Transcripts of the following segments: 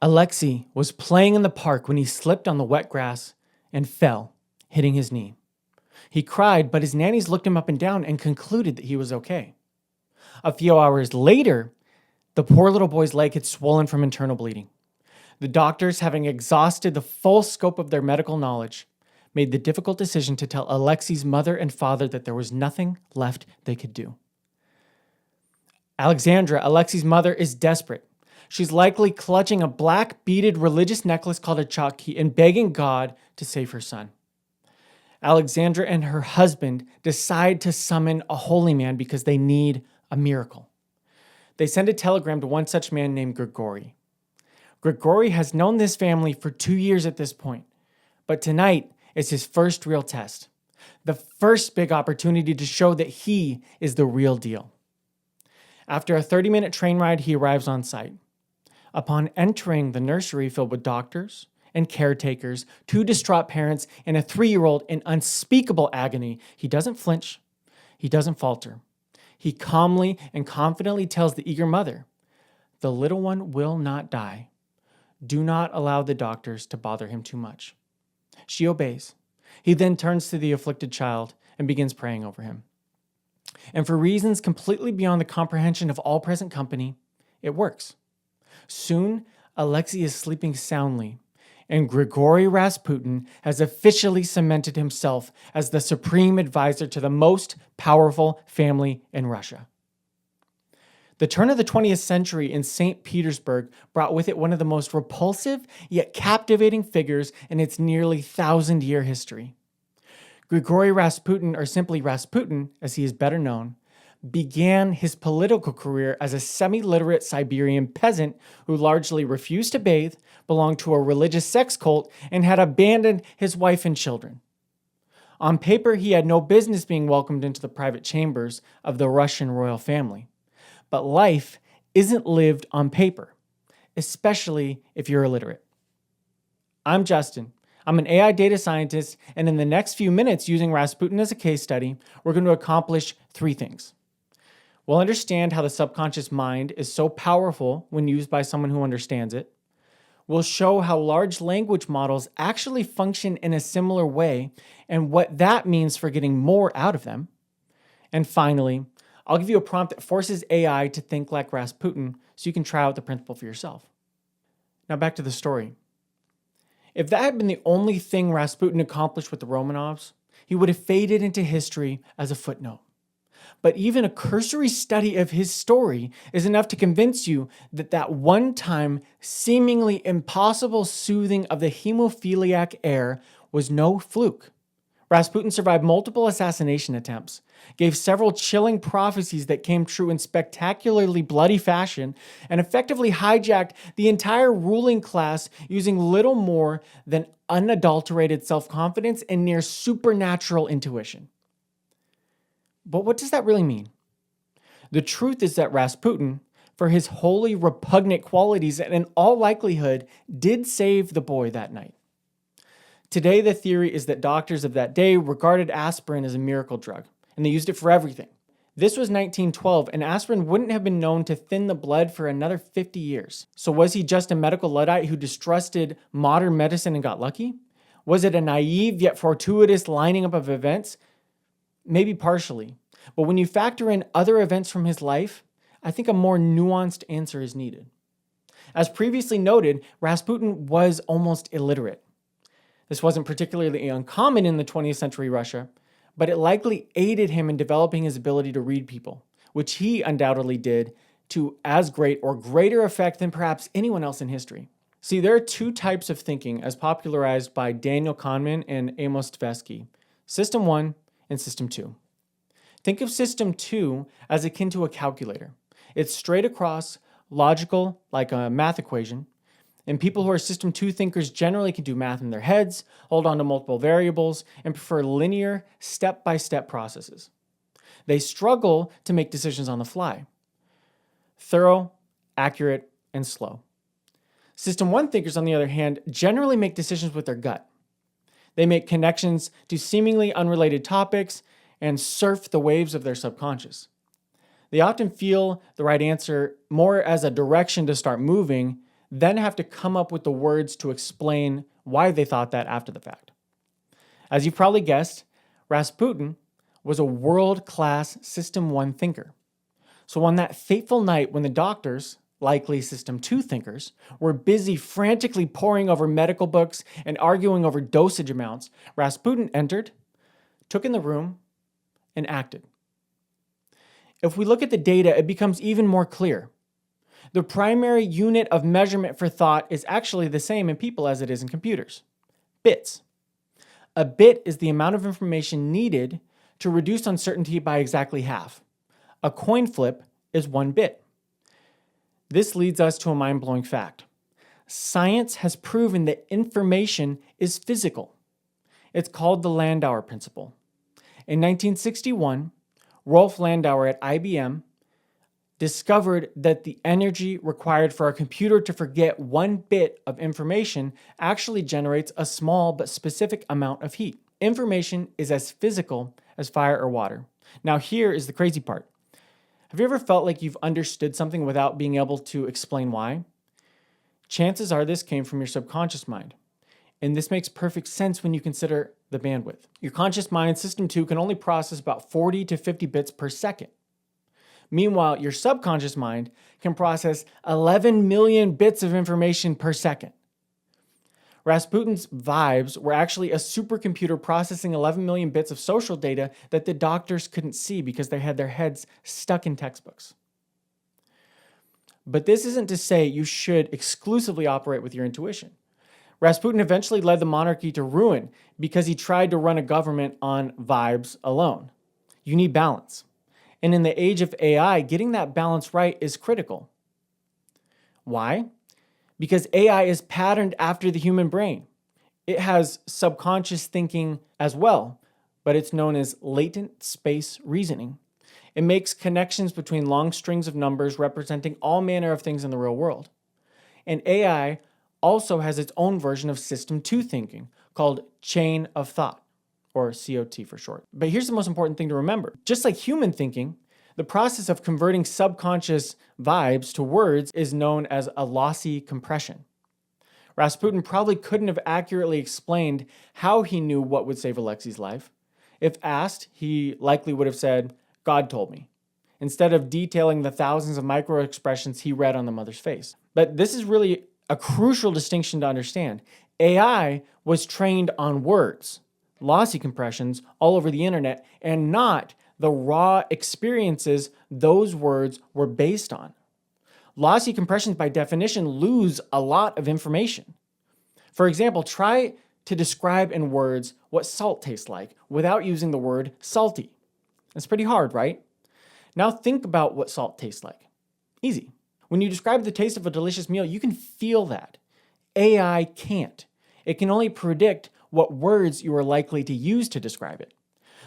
Alexei was playing in the park when he slipped on the wet grass and fell, hitting his knee. He cried, but his nannies looked him up and down and concluded that he was okay. A few hours later, the poor little boy's leg had swollen from internal bleeding. The doctors, having exhausted the full scope of their medical knowledge, made the difficult decision to tell Alexei's mother and father that there was nothing left they could do. Alexandra, Alexei's mother, is desperate. She's likely clutching a black beaded religious necklace called a chakhi and begging God to save her son. Alexandra and her husband decide to summon a holy man because they need a miracle. They send a telegram to one such man named Grigory. Grigory has known this family for 2 years at this point, but tonight is his first real test, the first big opportunity to show that he is the real deal. After a 30-minute train ride, he arrives on site. Upon entering the nursery filled with doctors and caretakers, 2 distraught parents, and a 3-year-old in unspeakable agony, he doesn't flinch, he doesn't falter. He calmly and confidently tells the eager mother, "The little one will not die. Do not allow the doctors to bother him too much." She obeys. He then turns to the afflicted child and begins praying over him. And for reasons completely beyond the comprehension of all present company, it works. Soon, Alexei is sleeping soundly, and Grigory Rasputin has officially cemented himself as the supreme advisor to the most powerful family in Russia. The turn of the 20th century in St. Petersburg brought with it one of the most repulsive yet captivating figures in its nearly 1,000-year history. Grigory Rasputin, or simply Rasputin, as he is better known, began his political career as a semi-literate Siberian peasant who largely refused to bathe, belonged to a religious sex cult, and had abandoned his wife and children. On paper, he had no business being welcomed into the private chambers of the Russian royal family. But life isn't lived on paper, especially if you're illiterate. I'm Justin. I'm an AI data scientist, and in the next few minutes, using Rasputin as a case study, we're going to accomplish 3 things. We'll understand how the subconscious mind is so powerful when used by someone who understands it. We'll show how large language models actually function in a similar way and what that means for getting more out of them. And finally, I'll give you a prompt that forces AI to think like Rasputin so you can try out the principle for yourself. Now back to the story. If that had been the only thing Rasputin accomplished with the Romanovs, he would have faded into history as a footnote. But even a cursory study of his story is enough to convince you that that one-time, seemingly impossible soothing of the hemophiliac air was no fluke. Rasputin survived multiple assassination attempts, gave several chilling prophecies that came true in spectacularly bloody fashion, and effectively hijacked the entire ruling class using little more than unadulterated self-confidence and near supernatural intuition. But what does that really mean? The truth is that Rasputin, for his wholly repugnant qualities and in all likelihood, did save the boy that night. Today, the theory is that doctors of that day regarded aspirin as a miracle drug, and they used it for everything. This was 1912, and aspirin wouldn't have been known to thin the blood for another 50 years. So was he just a medical Luddite who distrusted modern medicine and got lucky? Was it a naive yet fortuitous lining up of events? Maybe partially. But when you factor in other events from his life, I think a more nuanced answer is needed. As previously noted, Rasputin was almost illiterate. This wasn't particularly uncommon in the 20th century Russia, but it likely aided him in developing his ability to read people, which he undoubtedly did to as great or greater effect than perhaps anyone else in history. See, there are 2 types of thinking as popularized by Daniel Kahneman and Amos Tversky, System 1 and System 2. Think of System 2 as akin to a calculator. It's straight across, logical, like a math equation, and people who are System 2 thinkers generally can do math in their heads, hold on to multiple variables, and prefer linear, step-by-step processes. They struggle to make decisions on the fly. Thorough, accurate, and slow. System 1 thinkers, on the other hand, generally make decisions with their gut. They make connections to seemingly unrelated topics and surf the waves of their subconscious. They often feel the right answer more as a direction to start moving then have to come up with the words to explain why they thought that after the fact. As you've probably guessed, Rasputin was a world-class System 1 thinker. So on that fateful night when the doctors, likely System 2 thinkers, were busy frantically poring over medical books and arguing over dosage amounts, Rasputin entered, took in the room, and acted. If we look at the data, it becomes even more clear. The primary unit of measurement for thought is actually the same in people as it is in computers: bits. A bit is the amount of information needed to reduce uncertainty by exactly half. A coin flip is 1 bit. This leads us to a mind-blowing fact. Science has proven that information is physical. It's called the Landauer principle. In 1961, Rolf Landauer at IBM discovered that the energy required for a computer to forget 1 bit of information actually generates a small but specific amount of heat. Information is as physical as fire or water. Now here is the crazy part. Have you ever felt like you've understood something without being able to explain why? Chances are this came from your subconscious mind. And this makes perfect sense when you consider the bandwidth. Your conscious mind, System 2, can only process about 40 to 50 bits per second. Meanwhile, your subconscious mind can process 11 million bits of information per second. Rasputin's vibes were actually a supercomputer processing 11 million bits of social data that the doctors couldn't see because they had their heads stuck in textbooks. But this isn't to say you should exclusively operate with your intuition. Rasputin eventually led the monarchy to ruin because he tried to run a government on vibes alone. You need balance. And in the age of AI, getting that balance right is critical. Why? Because AI is patterned after the human brain. It has subconscious thinking as well, but it's known as latent space reasoning. It makes connections between long strings of numbers representing all manner of things in the real world. And AI also has its own version of System 2 thinking called chain of thought, or COT for short. But here's the most important thing to remember. Just like human thinking, the process of converting subconscious vibes to words is known as a lossy compression. Rasputin probably couldn't have accurately explained how he knew what would save Alexei's life. If asked, he likely would have said, "God told me," instead of detailing the thousands of micro-expressions he read on the mother's face. But this is really a crucial distinction to understand. AI was trained on words, lossy compressions all over the internet, and not the raw experiences those words were based on. Lossy compressions, by definition, lose a lot of information. For example, try to describe in words what salt tastes like without using the word salty. It's pretty hard, right? Now think about what salt tastes like. Easy. When you describe the taste of a delicious meal, you can feel that. AI can't. It can only predict what words you are likely to use to describe it.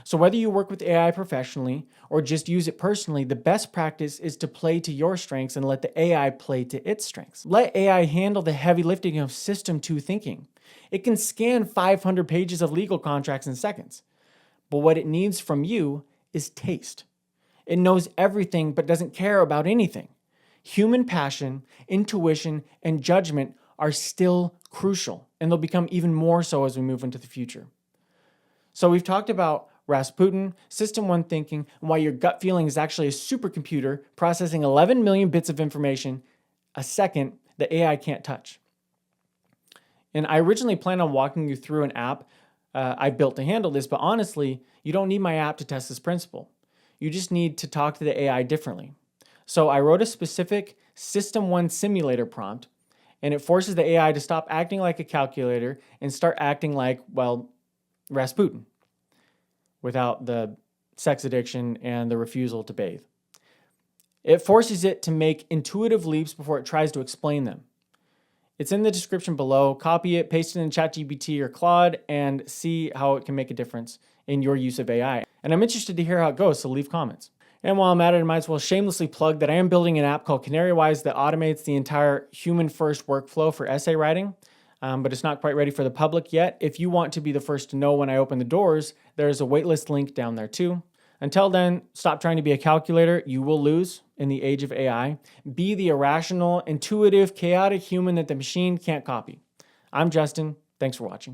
So whether you work with AI professionally or just use it personally, the best practice is to play to your strengths and let the AI play to its strengths. Let AI handle the heavy lifting of System 2 thinking. It can scan 500 pages of legal contracts in seconds. But what it needs from you is taste. It knows everything but doesn't care about anything. Human passion, intuition, and judgment are still crucial, and they'll become even more so as we move into the future. So we've talked about Rasputin, System 1 thinking, and why your gut feeling is actually a supercomputer processing 11 million bits of information a second that AI can't touch. And I originally planned on walking you through an app I built to handle this, but honestly, you don't need my app to test this principle. You just need to talk to the AI differently. So I wrote a specific System 1 simulator prompt, and it forces the AI to stop acting like a calculator and start acting like, well, Rasputin, without the sex addiction and the refusal to bathe. It forces it to make intuitive leaps before it tries to explain them. It's in the description below. Copy it, paste it in ChatGPT or Claude, and see how it can make a difference in your use of AI. And I'm interested to hear how it goes, so leave comments. And while I'm at it, I might as well shamelessly plug that I am building an app called CanaryWise that automates the entire human-first workflow for essay writing, but it's not quite ready for the public yet. If you want to be the first to know when I open the doors, there's a waitlist link down there too. Until then, stop trying to be a calculator. You will lose in the age of AI. Be the irrational, intuitive, chaotic human that the machine can't copy. I'm Justin. Thanks for watching.